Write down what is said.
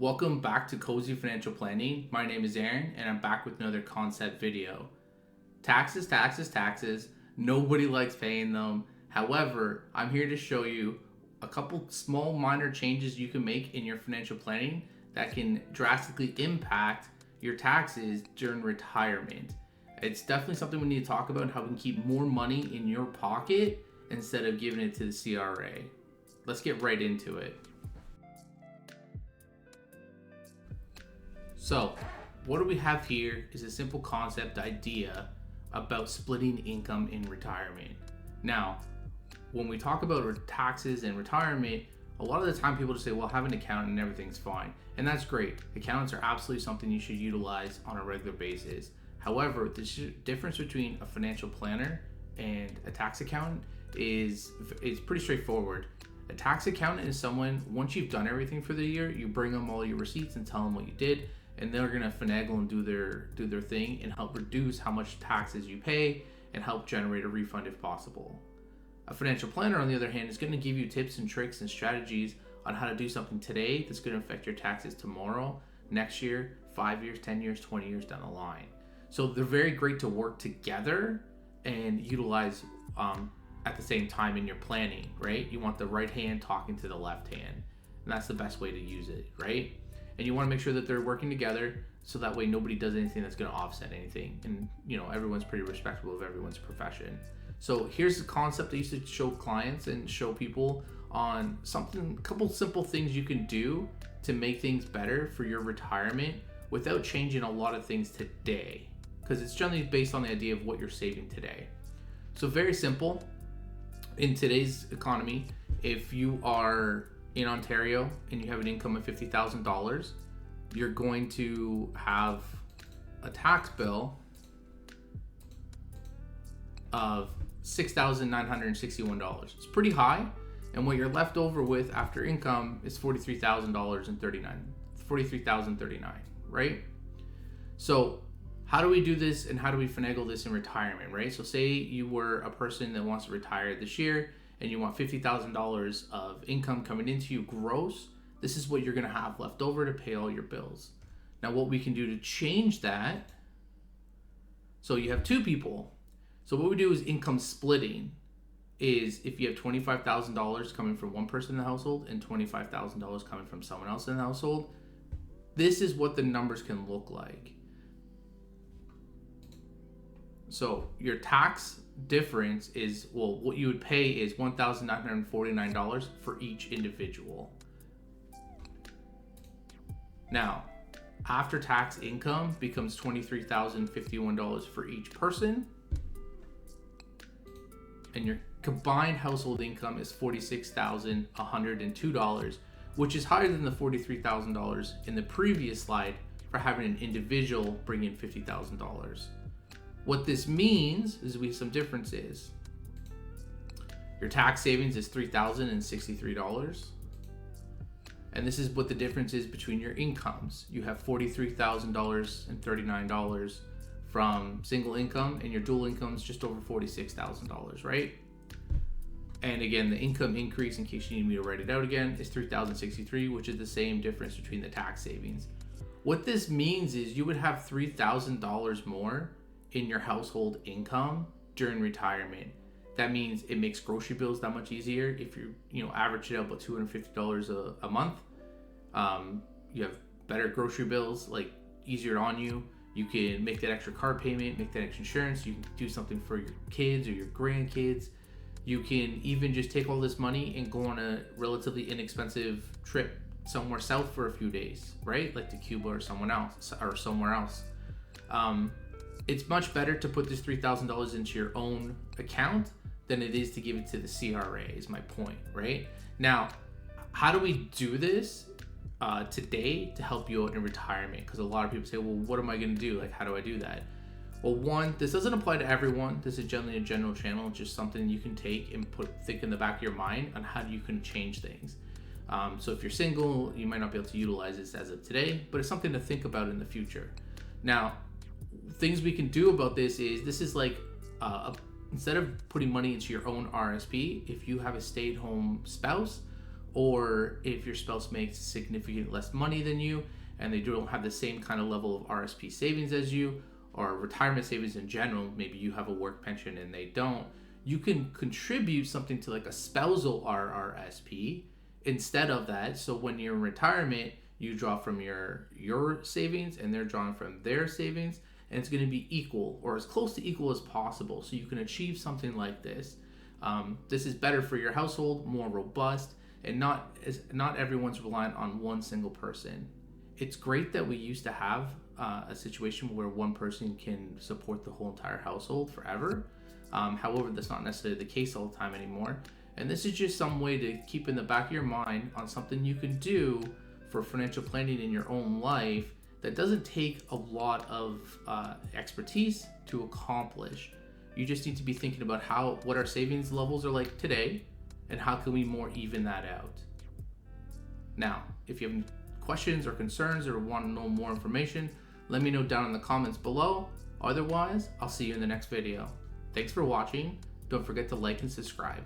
Welcome back to Cozy Financial Planning. My name is Aaron and I'm back with another concept video. Taxes, taxes, taxes. Nobody likes paying them. However, I'm here to show you a couple small minor changes you can make in your financial planning that can drastically impact your taxes during retirement. It's definitely something we need to talk about, how we can keep more money in your pocket instead of giving it to the CRA. Let's get right into it. So, what do we have here is a simple concept idea about splitting income in retirement. Now, when we talk about taxes and retirement, a lot of the time people just say, well, have an accountant and everything's fine. And that's great. Accountants are absolutely something you should utilize on a regular basis. However, the difference between a financial planner and a tax accountant is pretty straightforward. A tax accountant is someone, once you've done everything for the year, you bring them all your receipts and tell them what you did, and they're gonna finagle and do their thing and help reduce how much taxes you pay and help generate a refund if possible. A financial planner, on the other hand, is gonna give you tips and tricks and strategies on how to do something today that's gonna affect your taxes tomorrow, next year, 5 years, 10 years, 20 years down the line. So they're very great to work together and utilize at the same time in your planning, right? You want the right hand talking to the left hand, and that's the best way to use it, right? And you want to make sure that they're working together so that way nobody does anything that's going to offset anything, and everyone's pretty respectful of everyone's profession. So here's the concept I used to show clients and show people on a couple simple things you can do to make things better for your retirement without changing a lot of things today, because it's generally based on the idea of what you're saving today. So very simple. In today's economy, if you are in Ontario and you have an income of $50,000, you're going to have a tax bill of $6,961. It's pretty high, and what you're left over with after income is $43,039, right? So how do we do this and how do we finagle this in retirement, right? So say you were a person that wants to retire this year and you want $50,000 of income coming into you gross. This is what you're going to have left over to pay all your bills. Now, what we can do to change that, so you have two people. So what we do is income splitting, is if you have $25,000 coming from one person in the household and $25,000 coming from someone else in the household, this is what the numbers can look like. So your tax difference is, well, what you would pay is $1,949 for each individual. Now, after tax income becomes $23,051 for each person, and your combined household income is $46,102, which is higher than the $43,000 in the previous slide for having an individual bring in $50,000. What this means is we have some differences. Your tax savings is $3,063. And this is what the difference is between your incomes. You have $43,039 from single income, and your dual income is just over $46,000, right? And again, the income increase, in case you need me to write it out again, is $3,063, which is the same difference between the tax savings. What this means is you would have $3,000 more in your household income during retirement. That means it makes grocery bills that much easier. If you average it out about $250 a month, you have better grocery bills, like easier on you. You can make that extra car payment, make that extra insurance. You can do something for your kids or your grandkids. You can even just take all this money and go on a relatively inexpensive trip somewhere south for a few days, right? Like to Cuba or somewhere else. It's much better to put this $3,000 into your own account than it is to give it to the CRA, is my point, right? Now, how do we do this today to help you out in retirement? Because a lot of people say, well, what am I going to do? Like, how do I do that? Well, one, this doesn't apply to everyone. This is generally a general channel. It's just something you can take and think in the back of your mind on how you can change things. So if you're single, you might not be able to utilize this as of today, but it's something to think about in the future. Now, things we can do about this is like instead of putting money into your own RSP, if you have a stay-at-home spouse or if your spouse makes significantly less money than you and they don't have the same kind of level of RSP savings as you, or retirement savings in general, maybe you have a work pension and they don't, you can contribute something to like a spousal RRSP instead of that. So when you're in retirement, you draw from your savings and they're drawing from their savings, and it's going to be equal or as close to equal as possible. So you can achieve something like this. This is better for your household, more robust, and not everyone's reliant on one single person. It's great that we used to have a situation where one person can support the whole entire household forever. However, that's not necessarily the case all the time anymore. And this is just some way to keep in the back of your mind on something you can do for financial planning in your own life that doesn't take a lot of expertise to accomplish. You just need to be thinking about what our savings levels are like today and how can we more even that out. Now, if you have any questions or concerns or want to know more information, let me know down in the comments below. Otherwise, I'll see you in the next video. Thanks for watching. Don't forget to like and subscribe.